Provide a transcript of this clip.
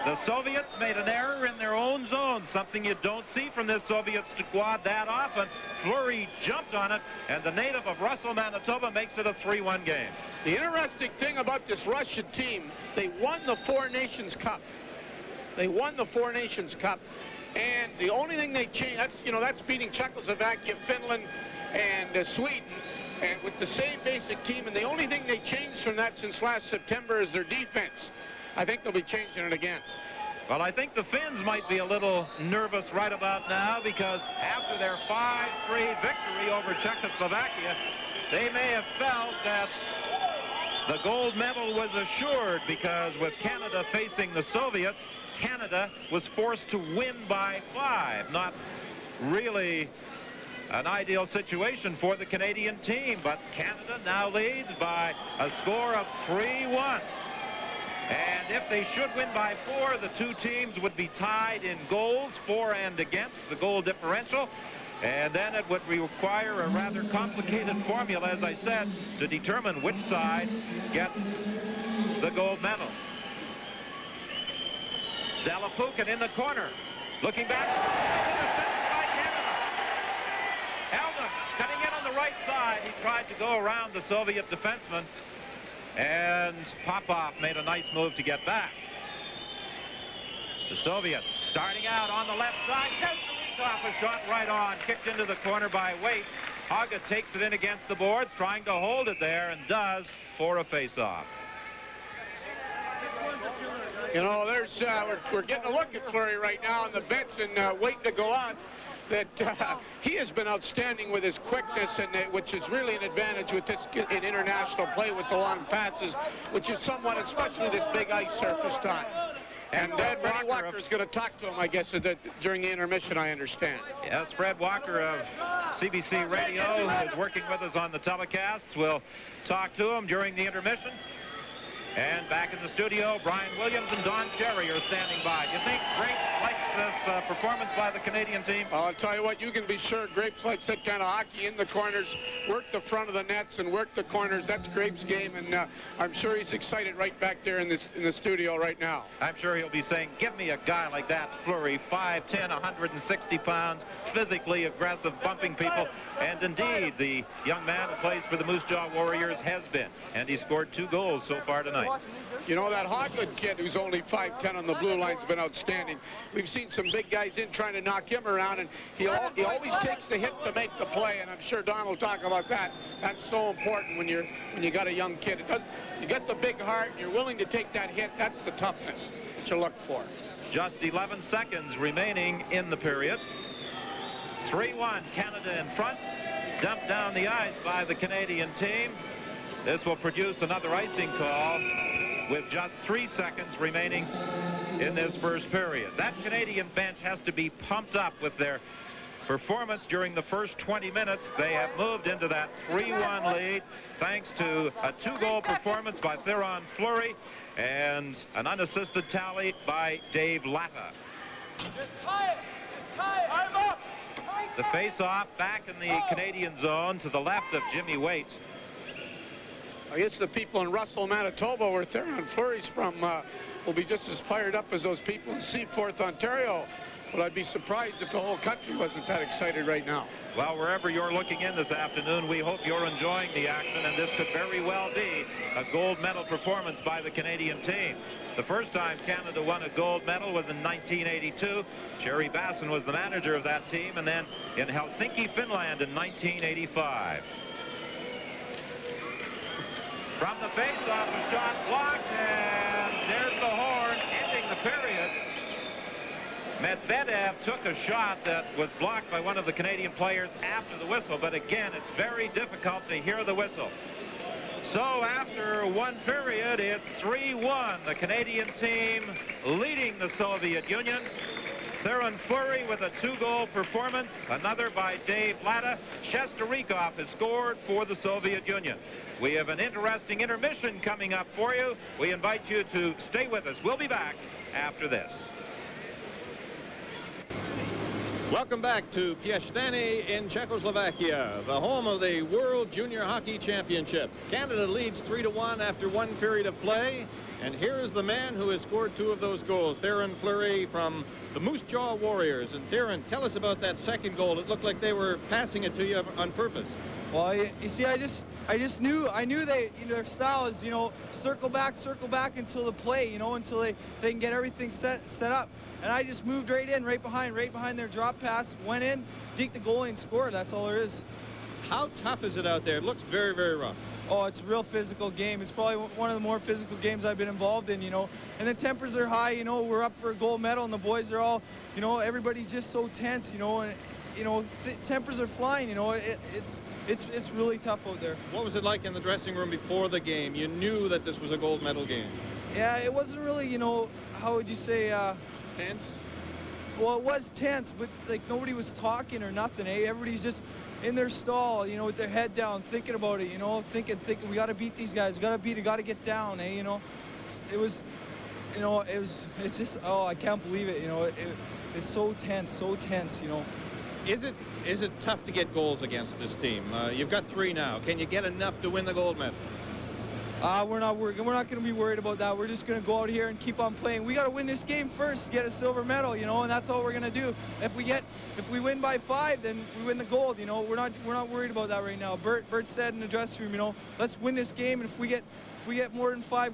The Soviets made an error in their own zone, something you don't see from this Soviet squad that often. Fleury jumped on it, and the native of Russell, Manitoba makes it a 3-1 game. The interesting thing about this Russian team, they won the Four Nations Cup. They won the Four Nations Cup, and the only thing they changed, that's beating Czechoslovakia, Finland, and Sweden, and with the same basic team, and the only thing they changed from that since last September is their defense. I think they'll be changing it again. Well, I think the Finns might be a little nervous right about now, because after their 5-3 victory over Czechoslovakia, they may have felt that the gold medal was assured, because with Canada facing the Soviets, Canada was forced to win by 5. Not really an ideal situation for the Canadian team, but Canada now leads by a score of 3-1. And if they should win by 4, the two teams would be tied in goals, for and against the goal differential. And then it would require a rather complicated formula, as I said, to determine which side gets the gold medal. Zalapukin in the corner, looking back. By Canada. Eldon cutting in on the right side. He tried to go around the Soviet defenseman, and Popov made a nice move to get back. The Soviets starting out on the left side. Chesterikov, a shot right on, kicked into the corner by Waite. Haga takes it in against the boards, trying to hold it there, and does for a face-off. You know, there's we're getting a look at Fleury right now on the bench and waiting to go on. That he has been outstanding with his quickness, and which is really an advantage with this in international play with the long passes, which is somewhat, especially this big ice surface time. And Freddie Walker is going to talk to him, I guess, during the intermission, I understand. Yes, Fred Walker of CBC Radio, who is working with us on the telecasts, will talk to him during the intermission. And back in the studio, Brian Williams and Don Cherry are standing by. Do you think Grapes likes this performance by the Canadian team? Well, I'll tell you what, you can be sure Grapes likes that kind of hockey in the corners, work the front of the nets and work the corners. That's Grapes' game, and I'm sure he's excited right back there in the studio right now. I'm sure he'll be saying, give me a guy like that, Fleury, 5'10", 160 pounds, physically aggressive, bumping people. And indeed, the young man who plays for the Moose Jaw Warriors has been, and he scored 2 goals so far tonight. You know, that Hogland kid who's only 5'10" on the blue line's been outstanding. We've seen some big guys in trying to knock him around, and he always takes the hit to make the play, and I'm sure Don will talk about that. That's so important when you got a young kid. You got the big heart, and you're willing to take that hit. That's the toughness that you look for. Just 11 seconds remaining in the period. 3-1, Canada in front. Dumped down the ice by the Canadian team. This will produce another icing call with just 3 seconds remaining in this first period. That Canadian bench has to be pumped up with their performance during the first 20 minutes. They have moved into that 3-1 lead thanks to a 2-goal performance by Theron Fleury and an unassisted tally by Dave Latta. Just tie it! Just tie it! I'm up! The face-off back in the Canadian zone to the left of Jimmy Waite. I guess the people in Russell, Manitoba, where Theron Fleury's from, will be just as fired up as those people in Seaforth, Ontario. But I'd be surprised if the whole country wasn't that excited right now. Well, wherever you're looking in this afternoon, we hope you're enjoying the action, and this could very well be a gold medal performance by the Canadian team. The first time Canada won a gold medal was in 1982. Jerry Basson was the manager of that team, and then in Helsinki, Finland in 1985. From the face-off, a shot blocked, and there's the horn ending the period. Medvedev took a shot that was blocked by one of the Canadian players after the whistle, but again, it's very difficult to hear the whistle. So after one period, it's 3-1. The Canadian team leading the Soviet Union. Theron Fleury with a 2-goal performance, another by Dave Latta. Shesterikov has scored for the Soviet Union. We have an interesting intermission coming up for you. We invite you to stay with us. We'll be back after this. Welcome back to Pieszczany in Czechoslovakia, the home of the World Junior Hockey Championship. Canada leads 3-1 after one period of play. And here is the man who has scored 2 of those goals, Theoren Fleury from the Moose Jaw Warriors. And Theoren, tell us about that second goal. It looked like they were passing it to you on purpose. Well, you see, I knew they, their style is, circle back until the play, until they can get everything set up. And I just moved right in, right behind their drop pass, went in, deked the goalie and scored. That's all there is. How tough is it out there? It looks very, very rough. Oh, it's a real physical game. It's probably one of the more physical games I've been involved in, And the tempers are high, we're up for a gold medal, and the boys are all, everybody's just so tense, and, tempers are flying, it's really tough out there. What was it like in the dressing room before the game? You knew that this was a gold medal game. Yeah, it wasn't really, how would you say, tense? Well, it was tense, but like nobody was talking or nothing, eh? Everybody's just in their stall, with their head down, thinking about it, thinking, we got to beat these guys, got to get down, eh? It's just, oh, I can't believe it, it's so tense, Is it tough to get goals against this team? You've got 3 now. Can you get enough to win the gold medal? We're not going to be worried about that. We're just going to go out here and keep on playing. We got to win this game first to get a silver medal, and that's all we're going to do. If we win by 5, then we win the gold, We're not worried about that right now. Bert said in the dressing room, let's win this game, and if we get more than 5